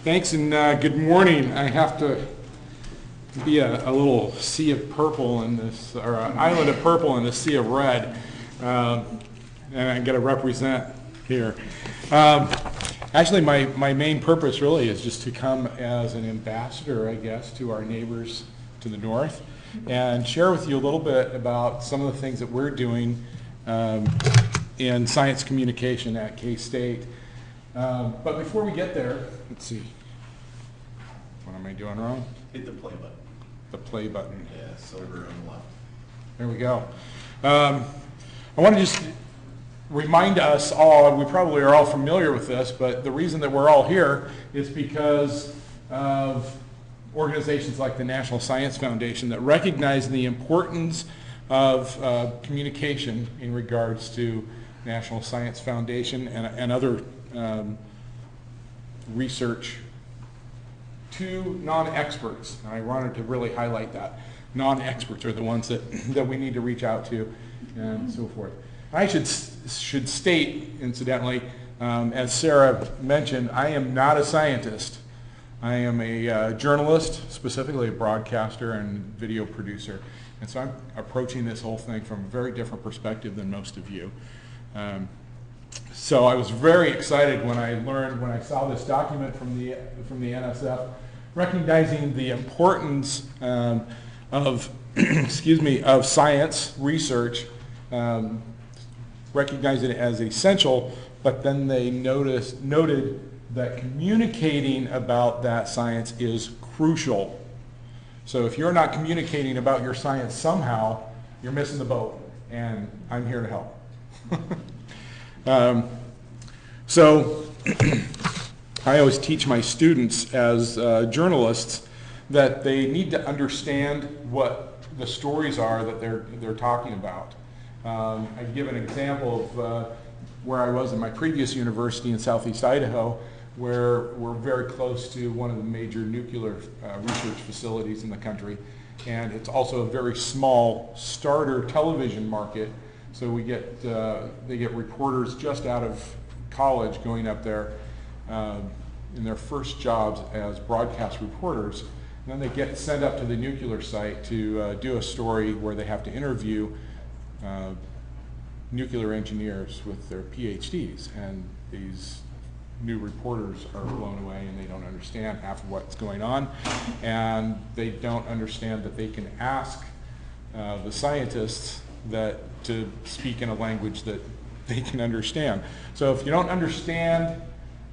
Thanks and good morning. I have to be a little sea of purple in this, or an island of purple in a sea of red, and I got to represent here. Actually, my main purpose really is just to come as an ambassador, I guess, to our neighbors to the north and share with you a little bit about some of the things that we're doing in science communication at K-State. But before we get there, let's see. What am I doing wrong? Hit the play button. The play button. Yeah, silver on the left. There we go. I want to just remind us all, we probably are all familiar with this, but the reason that we're all here is because of organizations like the National Science Foundation that recognize the importance of communication in regards to National Science Foundation and other research to non-experts. And I wanted to really highlight that. Non-experts are the ones that we need to reach out to and so forth. I should state, incidentally, as Sarah mentioned, I am not a scientist. I am a journalist, specifically a broadcaster and video producer. And so I'm approaching this whole thing from a very different perspective than most of you. So I was very excited when I saw this document from the NSF, recognizing the importance of of science research, recognizing it as essential, but then they noted that communicating about that science is crucial. So if you're not communicating about your science somehow, you're missing the boat, and I'm here to help. So I always teach my students as journalists that they need to understand what the stories are that they're talking about. I give an example of where I was in my previous university in Southeast Idaho, where we're very close to one of the major nuclear research facilities in the country, and it's also a very small starter television market. So we get they get reporters just out of college going up there in their first jobs as broadcast reporters. And then they get sent up to the nuclear site to do a story where they have to interview nuclear engineers with their PhDs. And these new reporters are blown away and they don't understand half of what's going on. And they don't understand that they can ask the scientists to speak in a language that they can understand. So if you don't understand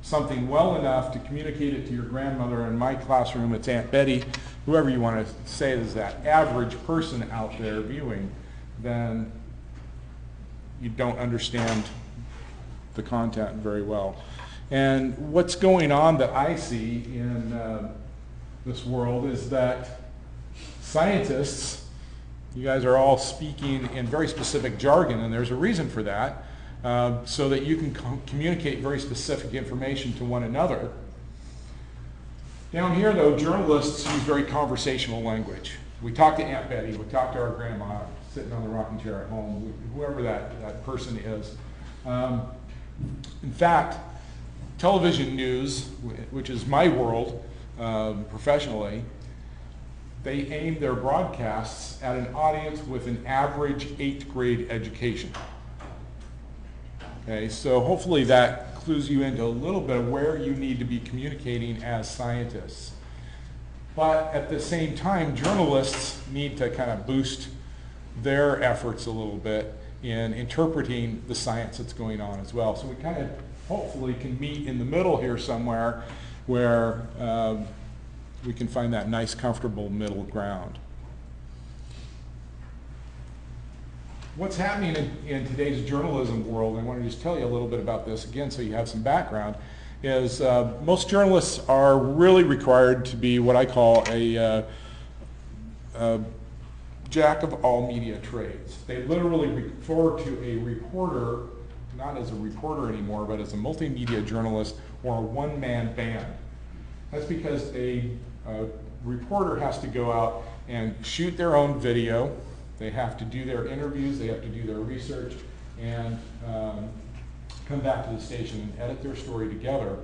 something well enough to communicate it to your grandmother, in my classroom it's Aunt Betty, whoever you want to say is that average person out there viewing, then you don't understand the content very well. And what's going on that I see in this world is that scientists, you guys are all speaking in very specific jargon, and there's a reason for that, so that you can communicate very specific information to one another. Down here, though, journalists use very conversational language. We talk to Aunt Betty, we talk to our grandma sitting on the rocking chair at home, whoever that person is. In fact, television news, which is my world professionally, they aim their broadcasts at an audience with an average 8th grade education. Okay, so hopefully that clues you into a little bit of where you need to be communicating as scientists. But at the same time, journalists need to kind of boost their efforts a little bit in interpreting the science that's going on as well. So we kind of hopefully can meet in the middle here somewhere where we can find that nice, comfortable middle ground. What's happening in today's journalism world, and I want to just tell you a little bit about this again so you have some background, is most journalists are really required to be what I call a jack of all media trades. They literally refer to a reporter, not as a reporter anymore, but as a multimedia journalist or a one-man band. That's because a reporter has to go out and shoot their own video. They have to do their interviews, they have to do their research, and come back to the station and edit their story together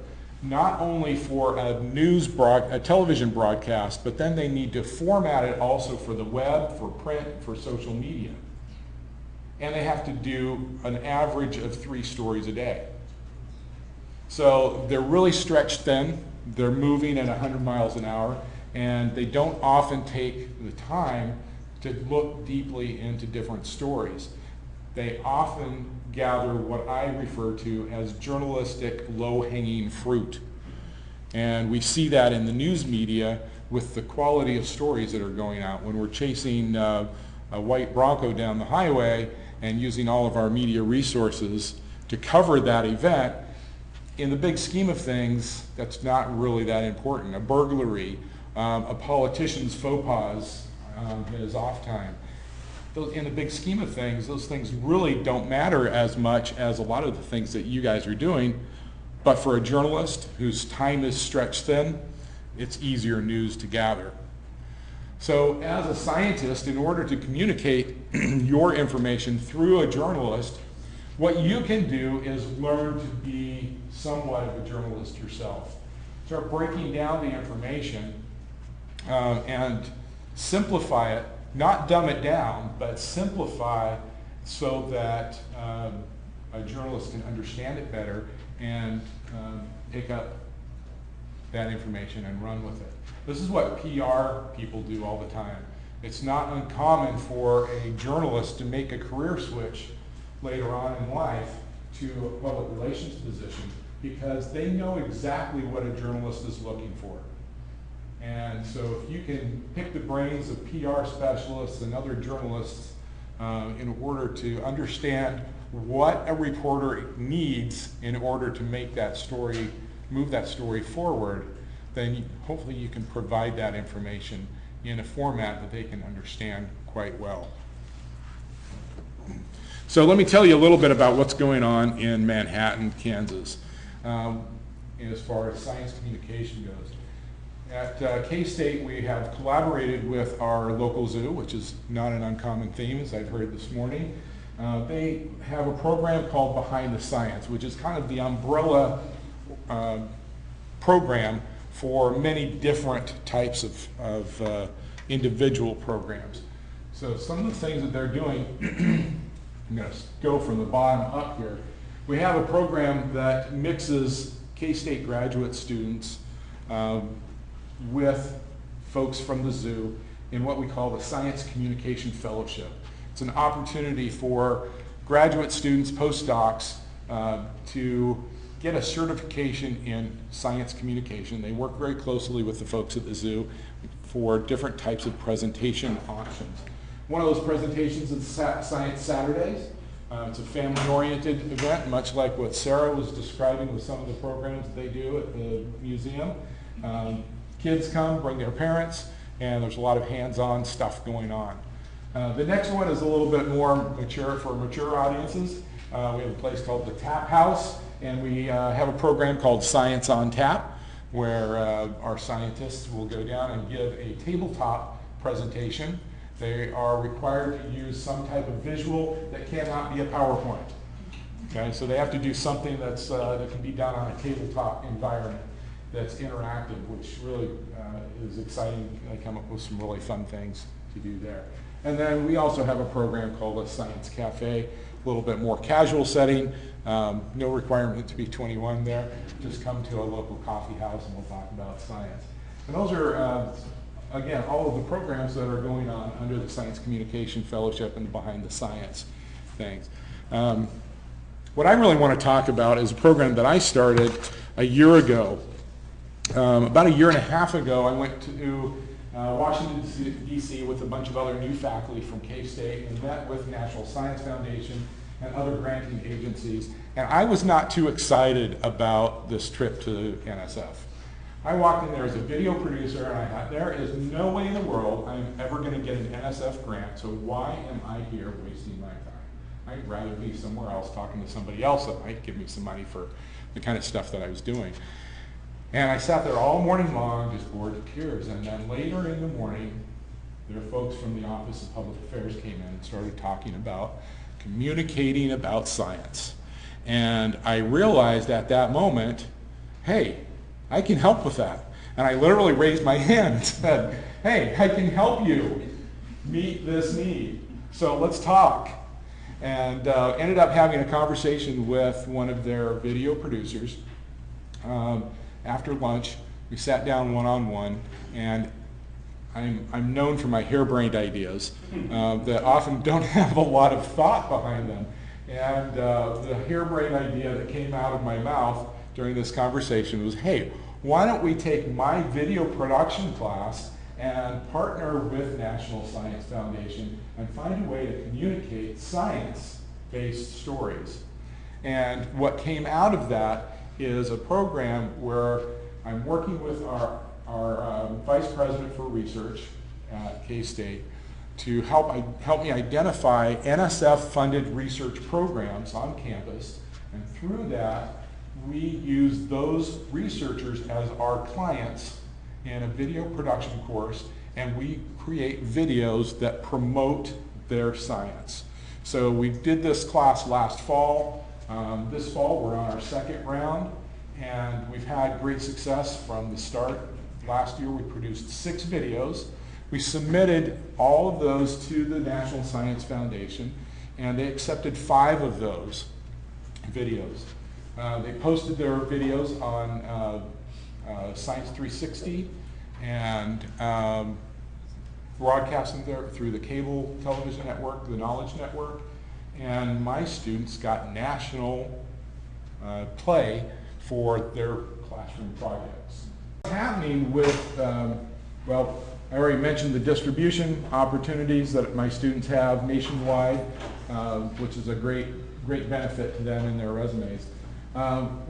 not only for a television broadcast, but then they need to format it also for the web, for print, for social media. And they have to do an average of 3 stories a day. So they're really stretched thin. They're moving at 100 miles an hour, and they don't often take the time to look deeply into different stories. They often gather what I refer to as journalistic low-hanging fruit. And we see that in the news media with the quality of stories that are going out. When we're chasing a white Bronco down the highway and using all of our media resources to cover that event, in the big scheme of things, that's not really that important. A burglary, a politician's faux pas, his off time. In the big scheme of things, those things really don't matter as much as a lot of the things that you guys are doing. But for a journalist whose time is stretched thin, it's easier news to gather. So as a scientist, in order to communicate your information through a journalist, what you can do is learn to be somewhat of a journalist yourself. Start breaking down the information and simplify it, not dumb it down, but simplify so that a journalist can understand it better and pick up that information and run with it. This is what PR people do all the time. It's not uncommon for a journalist to make a career switch later on in life to a public relations position because they know exactly what a journalist is looking for. And so if you can pick the brains of PR specialists and other journalists in order to understand what a reporter needs in order to make that story, move that story forward, then hopefully you can provide that information in a format that they can understand quite well. So let me tell you a little bit about what's going on in Manhattan, Kansas, as far as science communication goes. At K-State, we have collaborated with our local zoo, which is not an uncommon theme, as I've heard this morning. They have a program called Behind the Science, which is kind of the umbrella program for many different types of individual programs. So some of the things that they're doing, I'm going to go from the bottom up here. We have a program that mixes K-State graduate students with folks from the zoo in what we call the Science Communication Fellowship. It's an opportunity for graduate students, postdocs, to get a certification in science communication. They work very closely with the folks at the zoo for different types of presentation options. One of those presentations is Science Saturdays. It's a family-oriented event, much like what Sarah was describing with some of the programs that they do at the museum. Kids come, bring their parents, and there's a lot of hands-on stuff going on. The next one is a little bit more mature for mature audiences. We have a place called the Tap House, and we have a program called Science on Tap, where our scientists will go down and give a tabletop presentation. They are required to use some type of visual that cannot be a PowerPoint. Okay, so they have to do something that's, that can be done on a tabletop environment that's interactive, which really is exciting. They come up with some really fun things to do there. And then we also have a program called a Science Cafe, a little bit more casual setting. No requirement to be 21 there. Just come to a local coffee house and we'll talk about science. And those are, again, all of the programs that are going on under the Science Communication Fellowship and Behind the Science things. What I really want to talk about is a program that I started a year ago. About a year and a half ago, I went to Washington, D.C. with a bunch of other new faculty from K-State and met with National Science Foundation and other granting agencies. And I was not too excited about this trip to NSF. I walked in there as a video producer and I thought, there is no way in the world I'm ever going to get an NSF grant, so why am I here wasting my time? I'd rather be somewhere else talking to somebody else that might give me some money for the kind of stuff that I was doing. And I sat there all morning long, just bored to tears. And then later in the morning, there folks from the Office of Public Affairs came in and started talking about communicating about science. And I realized at that moment, hey, I can help with that. And I literally raised my hand and said, hey, I can help you meet this need. So let's talk. And ended up having a conversation with one of their video producers. After lunch, we sat down one-on-one, and I'm known for my harebrained ideas that often don't have a lot of thought behind them. And the harebrained idea that came out of my mouth during this conversation was, hey, why don't we take my video production class and partner with National Science Foundation and find a way to communicate science-based stories. And what came out of that is a program where I'm working with our Vice President for Research at K-State to help me identify NSF-funded research programs on campus, and through that, we use those researchers as our clients in a video production course, and we create videos that promote their science. So we did this class last fall. This fall we're on our second round, and we've had great success from the start. Last year we produced 6 videos. We submitted all of those to the National Science Foundation, and they accepted 5 of those videos. They posted their videos on Science 360 and broadcasting there through the cable television network, the Knowledge Network, and my students got national play for their classroom projects. What's happening with, well, I already mentioned the distribution opportunities that my students have nationwide, which is a great benefit to them in their resumes.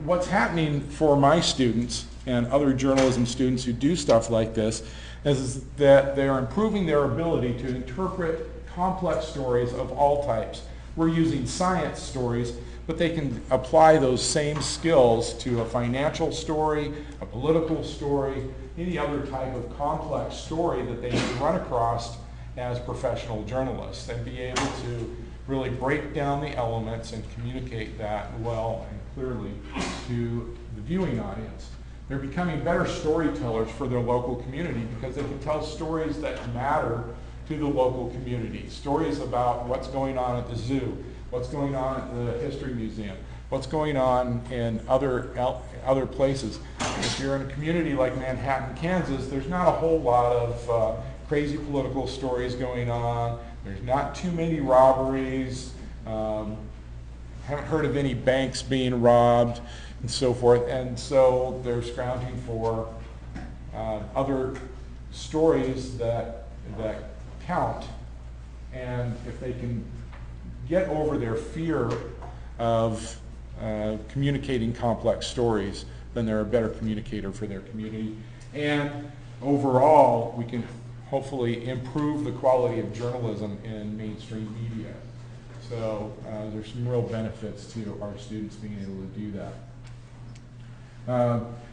What's happening for my students and other journalism students who do stuff like this is that they are improving their ability to interpret complex stories of all types. We're using science stories, but they can apply those same skills to a financial story, a political story, any other type of complex story that they can run across as professional journalists, and be able to really break down the elements and communicate that well and clearly to the viewing audience. They're becoming better storytellers for their local community because they can tell stories that matter to the local community. Stories about what's going on at the zoo, what's going on at the History Museum, what's going on in other places. If you're in a community like Manhattan, Kansas, there's not a whole lot of crazy political stories going on. There's not too many robberies. Haven't heard of any banks being robbed and so forth. And so they're scrounging for other stories that count. And if they can get over their fear of communicating complex stories, then they're a better communicator for their community. And overall, we can hopefully improve the quality of journalism in mainstream media. So there's some real benefits to our students being able to do that.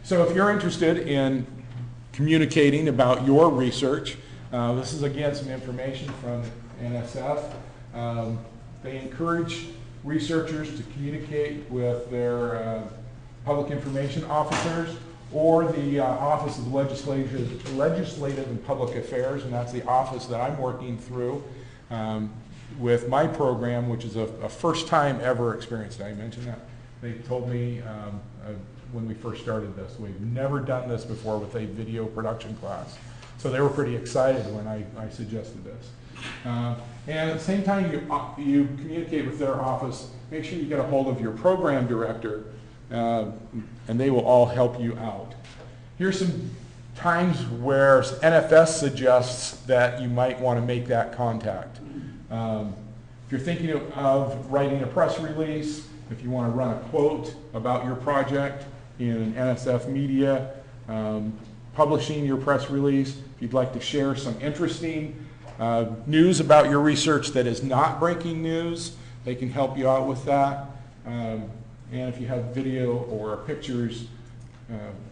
So if you're interested in communicating about your research, this is again some information from NSF. They encourage researchers to communicate with their public information officers or the Office of Legislative and Public Affairs, and that's the office that I'm working through with my program, which is a first time ever experience. Did I mention that? They told me when we first started this, we've never done this before with a video production class. So they were pretty excited when I suggested this. And at the same time you communicate with their office, make sure you get a hold of your program director, and they will all help you out. Here's some times where NFS suggests that you might want to make that contact. If you're thinking of writing a press release, if you want to run a quote about your project in NSF media, publishing your press release, if you'd like to share some interesting news about your research that is not breaking news, they can help you out with that. And if you have video or pictures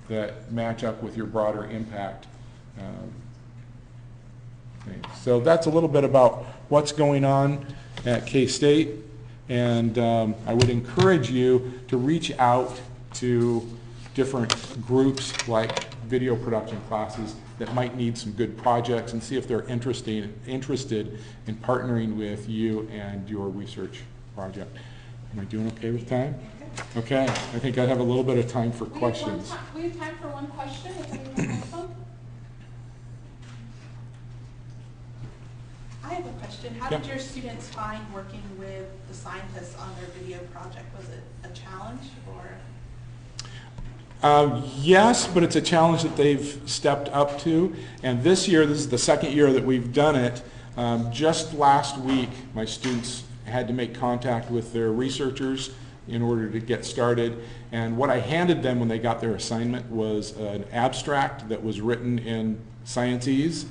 that match up with your broader impact. So that's a little bit about what's going on at K-State, and I would encourage you to reach out to different groups like video production classes that might need some good projects, and see if they're interested in partnering with you and your research project. Am I doing okay with time? Okay, I think I have a little bit of time for questions. We have time for one question, if anyone has one. I have a question. How did your students find working with the scientists on their video project? Was it a challenge, or? Yes, but it's a challenge that they've stepped up to. And this year, this is the second year that we've done it. Just last week, my students had to make contact with their researchers in order to get started. And what I handed them when they got their assignment was an abstract that was written in Science-ese.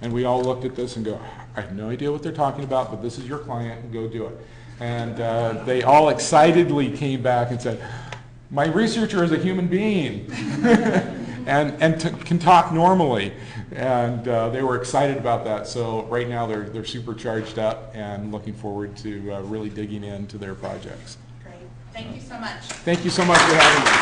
And we all looked at this and go, I have no idea what they're talking about, but this is your client, and go do it. And they all excitedly came back and said, my researcher is a human being and can talk normally. And they were excited about that. So right now they're super charged up and looking forward to really digging into their projects. Great. Thank you so much. Thank you so much for having me.